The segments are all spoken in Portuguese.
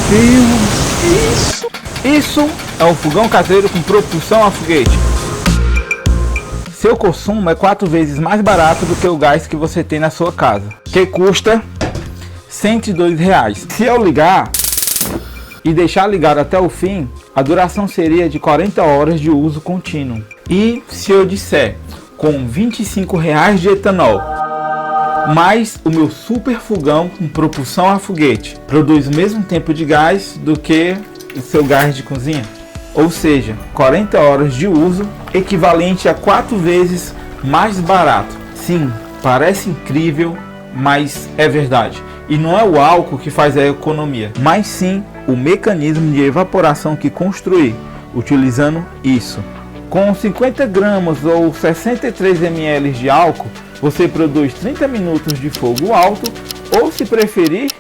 Deus! Isso é um fogão caseiro com propulsão a foguete. Seu consumo é 4 vezes mais barato do que o gás que você tem na sua casa, que custa R$102. Se eu ligar e deixar ligado até o fim, a duração seria de 40 horas de uso contínuo. E se eu disser com R$25 de etanol, mais o meu super fogão com propulsão a foguete, produz o mesmo tempo de gás do que o seu gás de cozinha? Ou seja, 40 horas de uso, equivalente a 4 vezes mais barato. Sim, parece incrível, mas é verdade. E não é o álcool que faz a economia, mas sim o mecanismo de evaporação que construí, utilizando isso. Com 50 gramas ou 63 ml de álcool, você produz 30 minutos de fogo alto, ou se preferir,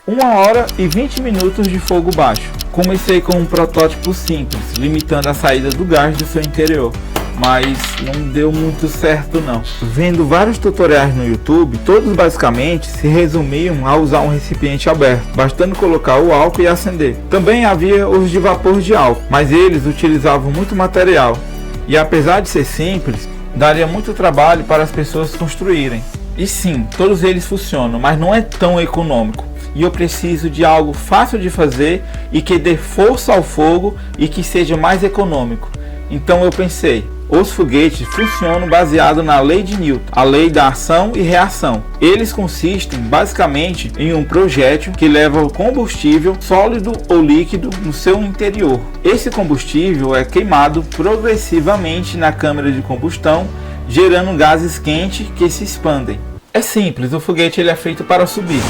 1 hora e 20 minutos de fogo baixo. Comecei com um protótipo simples, limitando a saída do gás do seu interior, mas não deu muito certo não. Vendo vários tutoriais no YouTube, todos basicamente se resumiam a usar um recipiente aberto, bastando colocar o álcool e acender. Também havia os de vapor de álcool, mas eles utilizavam muito material, e apesar de ser simples, daria muito trabalho para as pessoas construírem. E sim, todos eles funcionam, mas não é tão econômico. E eu preciso de algo fácil de fazer e que dê força ao fogo e que seja mais econômico. Então eu pensei, os foguetes funcionam baseado na lei de Newton, a lei da ação e reação. Eles consistem basicamente em um projétil que leva combustível sólido ou líquido no seu interior. Esse combustível é queimado progressivamente na câmara de combustão, gerando gases quentes que se expandem. É simples, o foguete ele é feito para subir.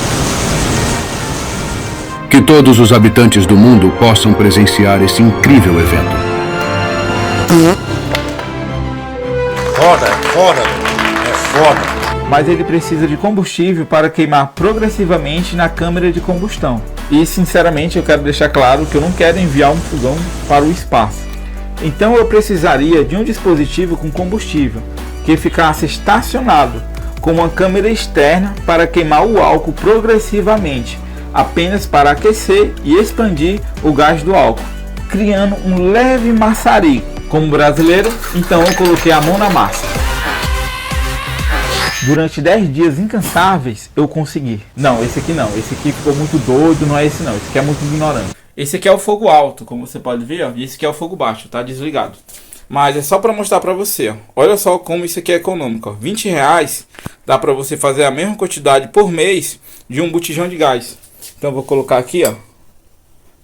Que todos os habitantes do mundo possam presenciar esse incrível evento. Foda. Mas ele precisa de combustível para queimar progressivamente na câmara de combustão. E sinceramente eu quero deixar claro que eu não quero enviar um fogão para o espaço. Então eu precisaria de um dispositivo com combustível que ficasse estacionado com uma câmera externa para queimar o álcool progressivamente, apenas para aquecer e expandir o gás do álcool, criando um leve maçarico. Como brasileiro, então eu coloquei a mão na massa. Durante 10 dias incansáveis eu consegui. Não, esse aqui não, esse aqui ficou muito doido, não é esse não, esse aqui é muito ignorante. Esse aqui é o fogo alto, como você pode ver, ó, e esse aqui é o fogo baixo, tá desligado. Mas é só para mostrar para você, ó. Olha só como isso aqui é econômico, ó. R$20 dá para você fazer a mesma quantidade por mês de um botijão de gás. Então eu vou colocar aqui,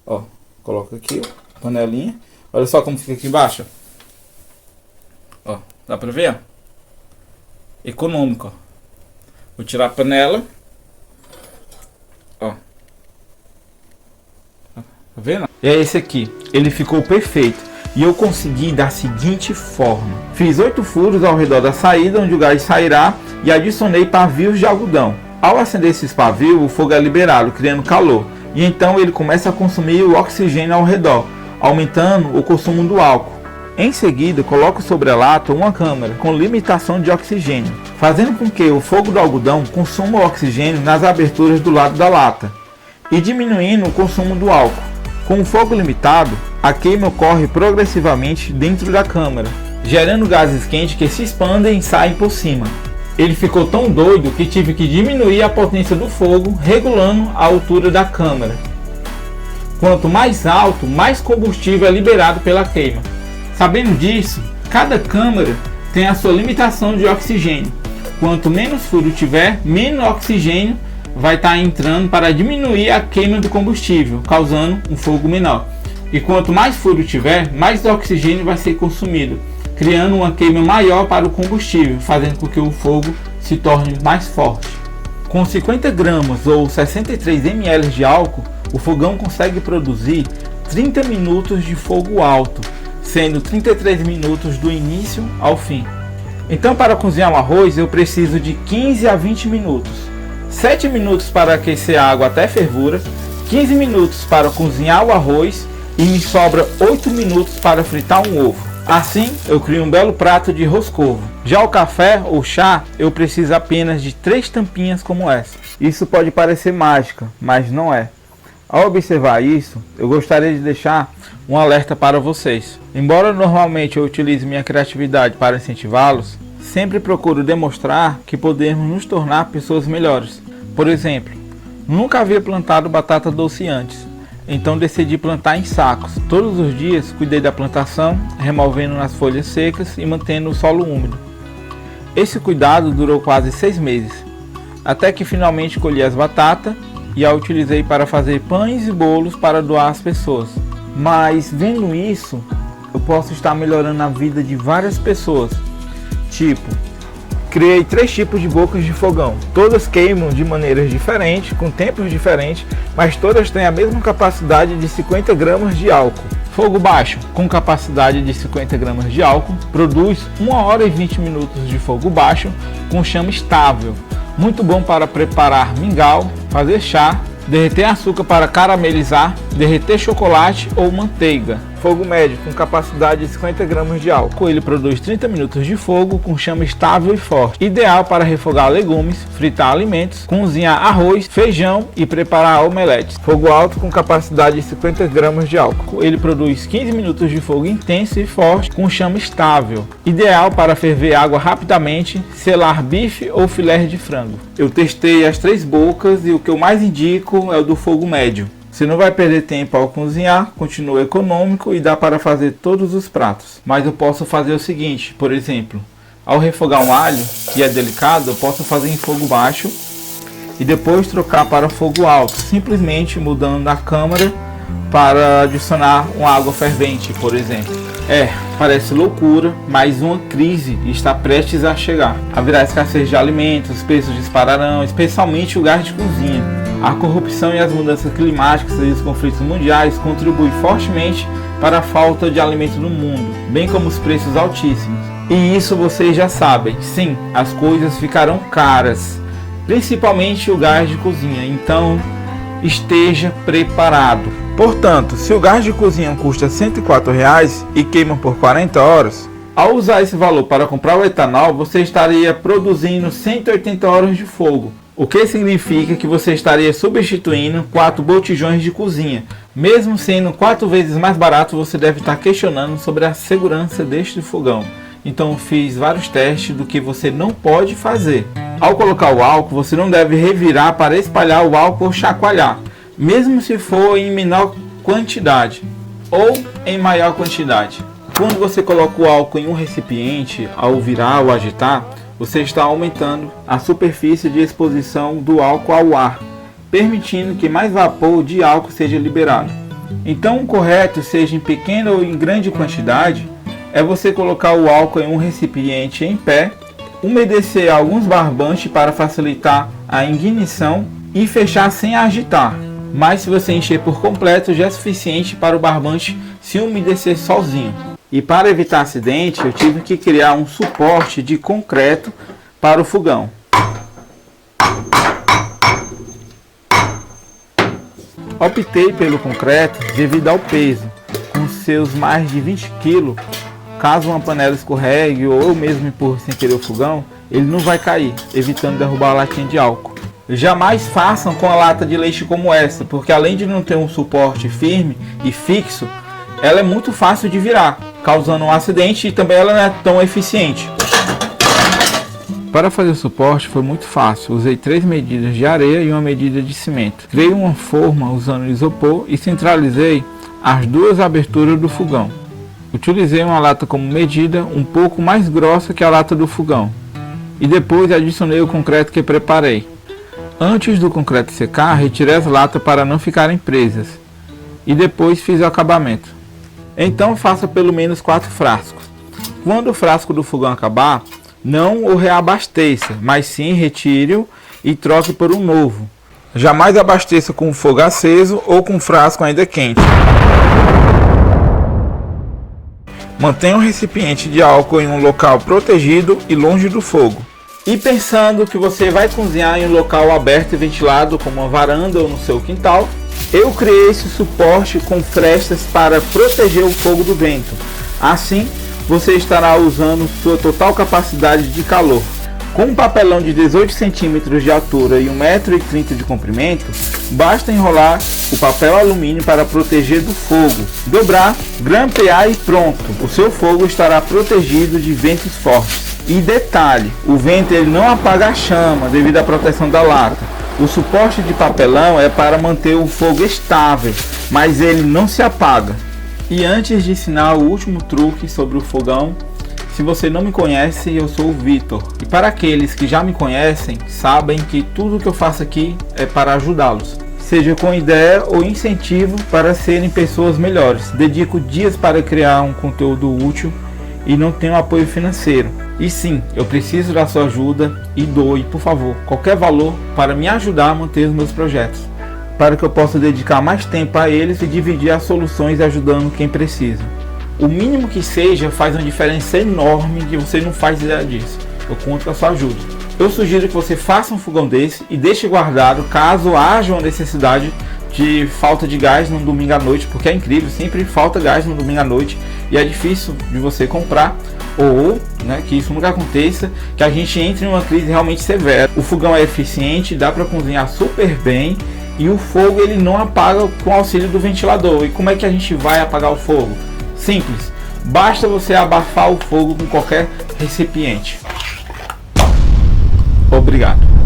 ó, coloca aqui, ó, panelinha. Olha só como fica aqui embaixo, ó, dá pra ver, ó? Econômico, ó. Vou tirar a panela, ó, tá vendo? E é esse aqui, ele ficou perfeito. E eu consegui da seguinte forma: fiz 8 furos ao redor da saída onde o gás sairá e adicionei pavios de algodão. Ao acender esses pavios, o fogo é liberado, criando calor, e então ele começa a consumir o oxigênio ao redor, aumentando o consumo do álcool. Em seguida, coloco sobre a lata uma câmara com limitação de oxigênio, fazendo com que o fogo do algodão consuma o oxigênio nas aberturas do lado da lata e diminuindo o consumo do álcool. Com o fogo limitado, a queima ocorre progressivamente dentro da câmara, gerando gases quentes que se expandem e saem por cima. Ele ficou tão doido que tive que diminuir a potência do fogo, regulando a altura da câmara. Quanto mais alto, mais combustível é liberado pela queima. Sabendo disso, cada câmara tem a sua limitação de oxigênio. Quanto menos furo tiver, menos oxigênio vai estar entrando para diminuir a queima do combustível, causando um fogo menor. E quanto mais furo tiver, mais oxigênio vai ser consumido, criando uma queima maior para o combustível, fazendo com que o fogo se torne mais forte. Com 50 gramas ou 63 ml de álcool, o fogão consegue produzir 30 minutos de fogo alto, sendo 33 minutos do início ao fim. Então, para cozinhar o arroz, eu preciso de 15 a 20 minutos. 7 minutos para aquecer a água até fervura, 15 minutos para cozinhar o arroz e me sobra 8 minutos para fritar um ovo. Assim, eu crio um belo prato de roscovo. Já o café ou chá, eu preciso apenas de 3 tampinhas como essa. Isso pode parecer mágica, mas não é. Ao observar isso, eu gostaria de deixar um alerta para vocês. Embora normalmente eu utilize minha criatividade para incentivá-los, sempre procuro demonstrar que podemos nos tornar pessoas melhores. Por exemplo, nunca havia plantado batata doce antes, então decidi plantar em sacos. Todos os dias cuidei da plantação, removendo as folhas secas e mantendo o solo úmido. Esse cuidado durou quase 6 meses, até que finalmente colhi as batatas e a utilizei para fazer pães e bolos para doar às pessoas. Mas vendo isso, eu posso estar melhorando a vida de várias pessoas. Tipo, criei 3 tipos de bocas de fogão. Todas queimam de maneiras diferentes, com tempos diferentes, mas todas têm a mesma capacidade de 50 gramas de álcool. Fogo baixo, com capacidade de 50 gramas de álcool, produz 1 hora e 20 minutos de fogo baixo com chama estável. Muito bom para preparar mingau, fazer chá, derreter açúcar para caramelizar, derreter chocolate ou manteiga. Fogo médio com capacidade de 50 gramas de álcool. Ele produz 30 minutos de fogo com chama estável e forte. Ideal para refogar legumes, fritar alimentos, cozinhar arroz, feijão e preparar omeletes. Fogo alto com capacidade de 50 gramas de álcool. Ele produz 15 minutos de fogo intenso e forte com chama estável. Ideal para ferver água rapidamente, selar bife ou filé de frango. Eu testei as 3 bocas e o que eu mais indico é o do fogo médio. Você não vai perder tempo ao cozinhar, continua econômico e dá para fazer todos os pratos. Mas eu posso fazer o seguinte, por exemplo, ao refogar um alho, que é delicado, eu posso fazer em fogo baixo e depois trocar para fogo alto, simplesmente mudando a câmara para adicionar uma água fervente, por exemplo. Parece loucura, mas uma crise está prestes a chegar. Haverá escassez de alimentos, os preços dispararão, especialmente o gás de cozinha. A corrupção e as mudanças climáticas e os conflitos mundiais contribuem fortemente para a falta de alimento no mundo, bem como os preços altíssimos. E isso vocês já sabem, sim, as coisas ficarão caras, principalmente o gás de cozinha, então esteja preparado. Portanto, se o gás de cozinha custa R$ 104 e queima por 40 horas, ao usar esse valor para comprar o etanol, você estaria produzindo 180 horas de fogo. O que significa que você estaria substituindo 4 botijões de cozinha. Mesmo sendo 4 vezes mais barato, você deve estar questionando sobre a segurança deste fogão. Então eu fiz vários testes do que você não pode fazer. Ao colocar o álcool, você não deve revirar para espalhar o álcool ou chacoalhar, mesmo se for em menor quantidade ou em maior quantidade. Quando você coloca o álcool em um recipiente, ao virar ou agitar, você está aumentando a superfície de exposição do álcool ao ar, permitindo que mais vapor de álcool seja liberado. Então o correto, seja em pequena ou em grande quantidade, é você colocar o álcool em um recipiente em pé, umedecer alguns barbantes para facilitar a ignição e fechar sem agitar. Mas se você encher por completo, já é suficiente para o barbante se umedecer sozinho. E para evitar acidente, eu tive que criar um suporte de concreto para o fogão. Optei pelo concreto devido ao peso, com seus mais de 20 kg. Caso uma panela escorregue ou eu mesmo empurre sem querer o fogão, ele não vai cair, evitando derrubar a latinha de álcool. Jamais façam com a lata de leite como essa, porque além de não ter um suporte firme e fixo, ela é muito fácil de virar, causando um acidente, e também ela não é tão eficiente. Para fazer o suporte foi muito fácil, usei 3 medidas de areia e uma medida de cimento. Criei uma forma usando isopor e centralizei as 2 aberturas do fogão. Utilizei uma lata como medida um pouco mais grossa que a lata do fogão e depois adicionei o concreto que preparei. Antes do concreto secar, retirei as latas para não ficarem presas e depois fiz o acabamento. Então faça pelo menos 4 frascos. Quando o frasco do fogão acabar, não o reabasteça, mas sim retire-o e troque por um novo. Jamais abasteça com o fogo aceso ou com o frasco ainda quente. Mantenha o recipiente de álcool em um local protegido e longe do fogo. E pensando que você vai cozinhar em um local aberto e ventilado, como uma varanda ou no seu quintal, eu criei esse suporte com frestas para proteger o fogo do vento. Assim, você estará usando sua total capacidade de calor. Com um papelão de 18 centímetros de altura e 1,30 m de comprimento, basta enrolar o papel alumínio para proteger do fogo, dobrar, grampear e pronto. O seu fogo estará protegido de ventos fortes. E detalhe, o vento ele não apaga a chama devido à proteção da lata. O suporte de papelão é para manter o fogo estável, mas ele não se apaga. E antes de ensinar o último truque sobre o fogão, se você não me conhece, eu sou o Vitor. E para aqueles que já me conhecem, sabem que tudo que eu faço aqui é para ajudá-los. Seja com ideia ou incentivo para serem pessoas melhores. Dedico dias para criar um conteúdo útil e não tenho apoio financeiro. E sim, eu preciso da sua ajuda e doe, por favor, qualquer valor para me ajudar a manter os meus projetos, para que eu possa dedicar mais tempo a eles e dividir as soluções ajudando quem precisa. O mínimo que seja faz uma diferença enorme que você não faz ideia disso. Eu conto com a sua ajuda. Eu sugiro que você faça um fogão desse e deixe guardado caso haja uma necessidade de falta de gás no domingo à noite, porque é incrível, sempre falta gás no domingo à noite e é difícil de você comprar, ou que isso nunca aconteça, que a gente entre em uma crise realmente severa. O fogão é eficiente, dá para cozinhar super bem e o fogo ele não apaga com o auxílio do ventilador. E como é que a gente vai apagar o fogo? Simples, basta você abafar o fogo com qualquer recipiente. Obrigado.